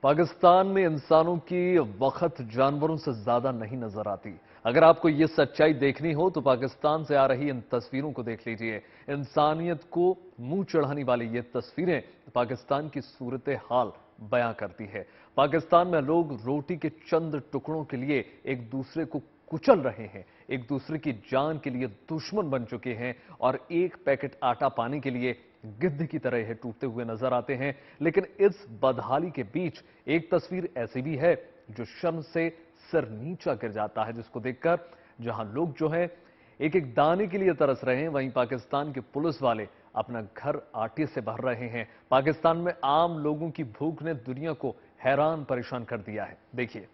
पाकिस्तान में इंसानों की वक़्त जानवरों से ज्यादा नहीं नजर आती। अगर आपको ये सच्चाई देखनी हो तो पाकिस्तान से आ रही इन तस्वीरों को देख लीजिए। इंसानियत को मुंह चढ़ाने वाली ये तस्वीरें पाकिस्तान की सूरत हाल बयां करती है। पाकिस्तान में लोग रोटी के चंद टुकड़ों के लिए एक दूसरे को कुचल रहे हैं, एक दूसरे की जान के लिए दुश्मन बन चुके हैं और एक पैकेट आटा पाने के लिए गिद्ध की तरह यह टूटते हुए नजर आते हैं। लेकिन इस बदहाली के बीच एक तस्वीर ऐसी भी है जो शर्म से सिर नीचा गिर जाता है, जिसको देखकर जहां लोग जो है एक एक दाने के लिए तरस रहे हैं, वहीं पाकिस्तान के पुलिस वाले अपना घर आटे से भर रहे हैं। पाकिस्तान में आम लोगों की भूख ने दुनिया को हैरान परेशान कर दिया है। देखिए।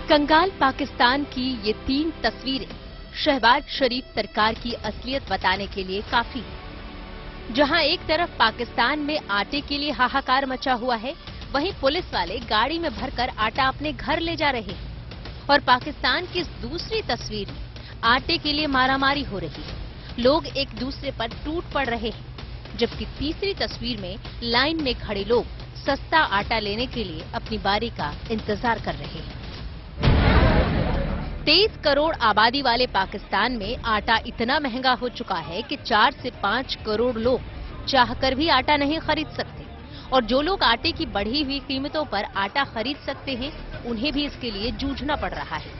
कंगाल पाकिस्तान की ये 3 तस्वीरें शहबाज शरीफ सरकार की असलियत बताने के लिए काफी है। जहां एक तरफ पाकिस्तान में आटे के लिए हाहाकार मचा हुआ है, वहीं पुलिस वाले गाड़ी में भरकर आटा अपने घर ले जा रहे हैं। और पाकिस्तान की इस दूसरी तस्वीर में आटे के लिए मारामारी हो रही है, लोग एक दूसरे पर टूट पड़ रहे हैं। जबकि तीसरी तस्वीर में लाइन में खड़े लोग सस्ता आटा लेने के लिए अपनी बारी का इंतजार कर रहे हैं। 23 करोड़ आबादी वाले पाकिस्तान में आटा इतना महंगा हो चुका है कि 4 से 5 करोड़ लोग चाहकर भी आटा नहीं खरीद सकते। और जो लोग आटे की बढ़ी हुई कीमतों पर आटा खरीद सकते हैं, उन्हें भी इसके लिए जूझना पड़ रहा है।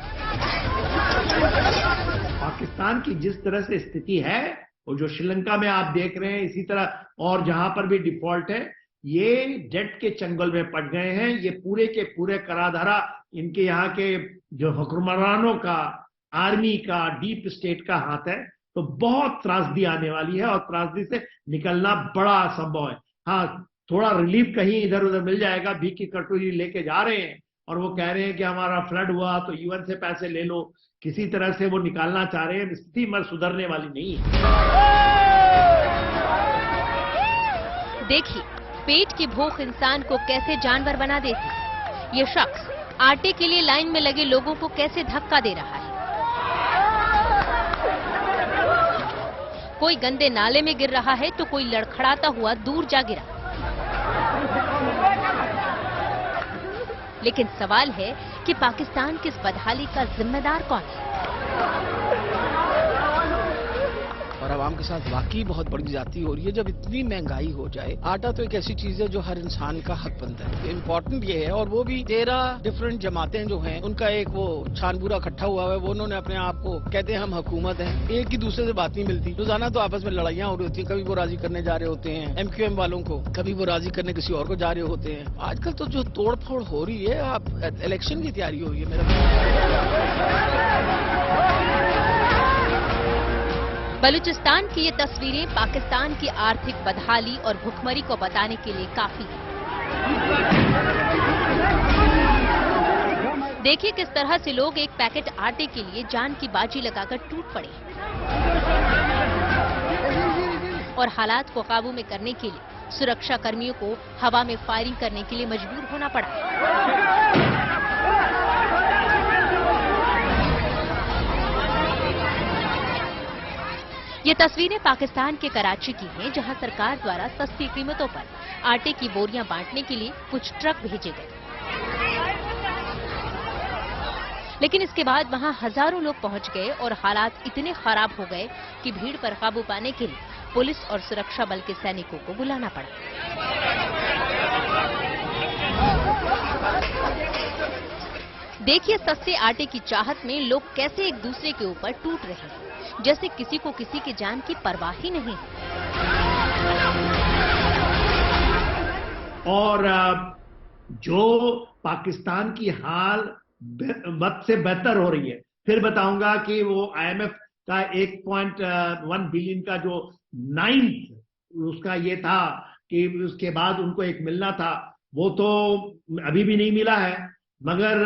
पाकिस्तान की जिस तरह से स्थिति है और जो श्रीलंका में आप देख रहे हैं, इसी तरह और जहां पर भी डिफॉल्ट है, ये डेट के चंगुल में पड़ गए हैं। ये पूरे के पूरे कराधारा इनके यहाँ के जो हुक्मरानों का, आर्मी का, डीप स्टेट का हाथ है। तो बहुत त्रासदी आने वाली है और त्रासदी से निकलना बड़ा असंभव है। हाँ, थोड़ा रिलीफ कहीं इधर उधर मिल जाएगा। भीख की कटोरी लेके जा रहे हैं और वो कह रहे हैं कि हमारा फ्लड हुआ तो यूएन से पैसे ले लो, किसी तरह से वो निकालना चाह रहे हैं। स्थिति मर सुधरने वाली नहीं है। देखिए, पेट की भूख इंसान को कैसे जानवर बना देती है। ये शख्स आटे के लिए लाइन में लगे लोगों को कैसे धक्का दे रहा है। कोई गंदे नाले में गिर रहा है तो कोई लड़खड़ाता हुआ दूर जा गिरा। लेकिन सवाल है कि पाकिस्तान की इस बदहाली का जिम्मेदार कौन है। और आवाम के साथ वाकई बहुत बड़ी ज्यादती हो रही है। जब इतनी महंगाई हो जाए, आटा तो एक ऐसी चीज है जो हर इंसान का हक बनता है। इम्पोर्टेंट ये है, और वो भी 13 डिफरेंट जमातें जो हैं, उनका एक वो छानबूरा इकट्ठा हुआ है। वो उन्होंने अपने आप को कहते हैं हम हुकूमत हैं, एक ही दूसरे से बात नहीं मिलती। रोजाना तो आपस में लड़ाइयाँ हो रही होती हैं। कभी वो राजी करने जा रहे होते हैं MQM वालों को, कभी वो राजी करने किसी और को जा रहे होते हैं। आजकल तो जो तोड़ फोड़ हो रही है, आप इलेक्शन की तैयारी हो रही है मेरा। बलूचिस्तान की ये तस्वीरें पाकिस्तान की आर्थिक बदहाली और भुखमरी को बताने के लिए काफी है। देखिए किस तरह से लोग एक पैकेट आटे के लिए जान की बाजी लगाकर टूट पड़े और हालात को काबू में करने के लिए सुरक्षा कर्मियों को हवा में फायरिंग करने के लिए मजबूर होना पड़ा। ये तस्वीरें पाकिस्तान के कराची की हैं, जहां सरकार द्वारा सस्ती कीमतों पर आटे की बोरियां बांटने के लिए कुछ ट्रक भेजे गए। लेकिन इसके बाद वहां हजारों लोग पहुंच गए और हालात इतने खराब हो गए कि भीड़ पर काबू पाने के लिए पुलिस और सुरक्षा बल के सैनिकों को बुलाना पड़ा। देखिए सस्ते आटे की चाहत में लोग कैसे एक दूसरे के ऊपर टूट रहे हैं, जैसे किसी को किसी की जान की परवाह ही नहीं। और जो पाकिस्तान की हाल बद से बेहतर हो रही है। फिर बताऊंगा कि वो IMF का 1.1 बिलियन का जो 9th उसका ये था कि उसके बाद उनको एक मिलना था, वो तो अभी भी नहीं मिला है। मगर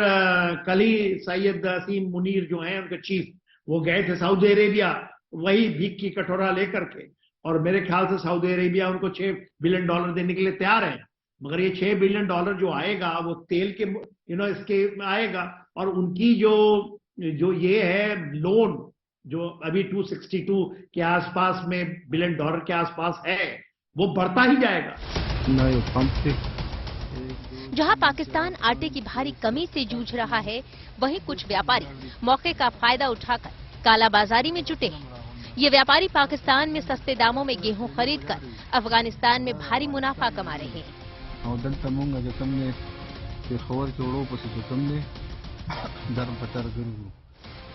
कल ही सैयद असीम मुनीर जो हैं उनके चीफ, वो गए थे सऊदी अरेबिया, वही भीख की कटोरा लेकर के, और मेरे ख्याल से सऊदी अरेबिया उनको $6 बिलियन देने के लिए तैयार है। मगर ये $6 बिलियन जो आएगा वो तेल के इसके आएगा, और उनकी जो ये है लोन जो अभी 262 के आसपास में $बिलियन के आसपास है, वो बढ़ता ही जाएगा। जहां पाकिस्तान आटे की भारी कमी से जूझ रहा है, वहीं कुछ व्यापारी मौके का फायदा उठाकर कालाबाजारी में जुटे हैं। ये व्यापारी पाकिस्तान में सस्ते दामों में गेहूं खरीदकर अफगानिस्तान में भारी मुनाफा कमा रहे हैं।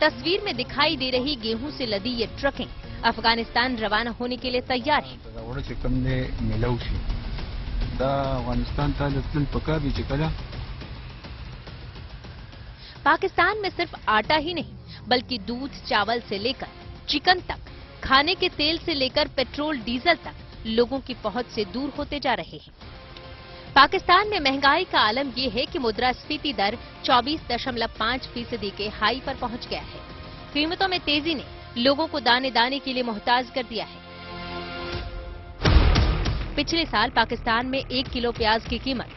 तस्वीर में दिखाई दे रही गेहूं से लदी ये ट्रकें अफगानिस्तान रवाना होने के लिए तैयार हैं। पाकिस्तान में सिर्फ आटा ही नहीं, बल्कि दूध चावल से लेकर चिकन तक, खाने के तेल से लेकर पेट्रोल डीजल तक लोगों की पहुंच से दूर होते जा रहे हैं। पाकिस्तान में महंगाई का आलम यह है कि मुद्रास्फीति दर 24.5% के हाई पर पहुंच गया है। कीमतों में तेजी ने लोगों को दाने दाने के लिए मोहताज कर दिया है। पिछले साल पाकिस्तान में 1 किलो प्याज की कीमत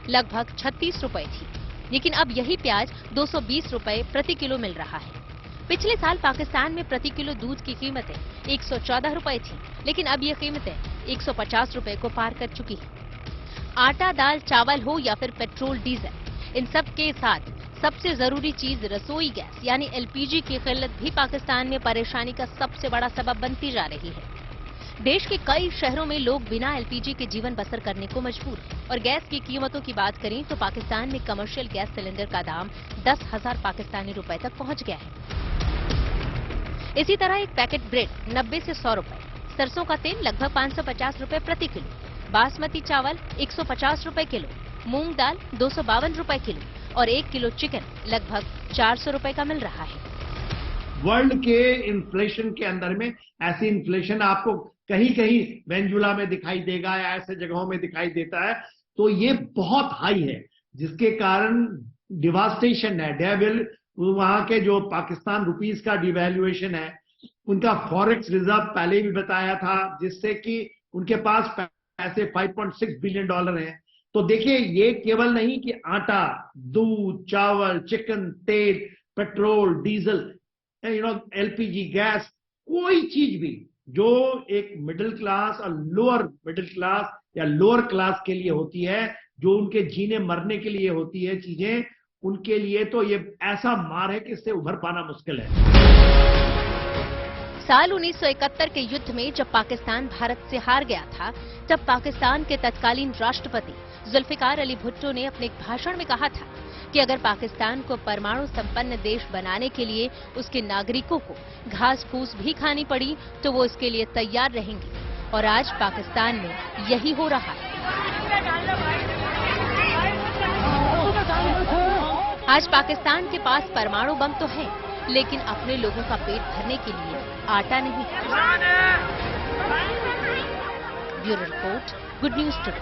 लगभग 36 रुपए थी, लेकिन अब यही प्याज 220 रुपए प्रति किलो मिल रहा है। पिछले साल पाकिस्तान में प्रति किलो दूध की कीमतें 114 रुपए थी, लेकिन अब ये कीमतें 150 रुपए को पार कर चुकी हैं। आटा, दाल, चावल हो या फिर पेट्रोल डीजल, इन सब के साथ सबसे जरूरी चीज रसोई गैस यानी एलपीजी की किल्लत भी पाकिस्तान में परेशानी का सबसे बड़ा सबब बनती जा रही है। देश के कई शहरों में लोग बिना एलपीजी के जीवन बसर करने को मजबूर हैं। और गैस की कीमतों की बात करें तो पाकिस्तान में कमर्शियल गैस सिलेंडर का दाम 10,000 पाकिस्तानी रुपए तक पहुंच गया है। इसी तरह एक पैकेट ब्रेड 90 से 100 रुपए, सरसों का तेल लगभग 550 रुपए प्रति किलो, बासमती चावल 150 रुपए किलो, मूंग दाल 252 रुपए किलो और 1 किलो चिकन लगभग 400 रुपए का मिल रहा है। वर्ल्ड के इन्फ्लेशन के अंदर में ऐसी इन्फ्लेशन आपको कहीं कहीं वेनेजुएला में दिखाई देगा या ऐसे जगहों में दिखाई देता है, तो ये बहुत हाई है, जिसके कारण डिवास्टेशन है। डेविल वहां के जो पाकिस्तान रुपीस का डिवैल्यूएशन है, उनका फॉरेक्स रिजर्व पहले भी बताया था, जिससे कि उनके पास पैसे $5.6 बिलियन हैं। तो देखिए, ये केवल नहीं कि आटा, दूध, चावल, चिकन, तेल, पेट्रोल, डीजल, एलपीजी गैस, कोई चीज भी जो एक मिडिल क्लास और लोअर मिडिल क्लास या लोअर क्लास के लिए होती है, जो उनके जीने मरने के लिए होती है चीजें, उनके लिए तो ये ऐसा मार है कि इससे उभर पाना मुश्किल है। साल 1971 के युद्ध में जब पाकिस्तान भारत से हार गया था, तब पाकिस्तान के तत्कालीन राष्ट्रपति जुल्फिकार अली भुट्टो ने अपने एक भाषण में कहा था कि अगर पाकिस्तान को परमाणु संपन्न देश बनाने के लिए उसके नागरिकों को घास फूस भी खानी पड़ी तो वो इसके लिए तैयार रहेंगे। और आज पाकिस्तान में यही हो रहा है। आज पाकिस्तान के पास परमाणु बम तो है, लेकिन अपने लोगों का पेट भरने के लिए आटा नहीं। Bureau report, good news today.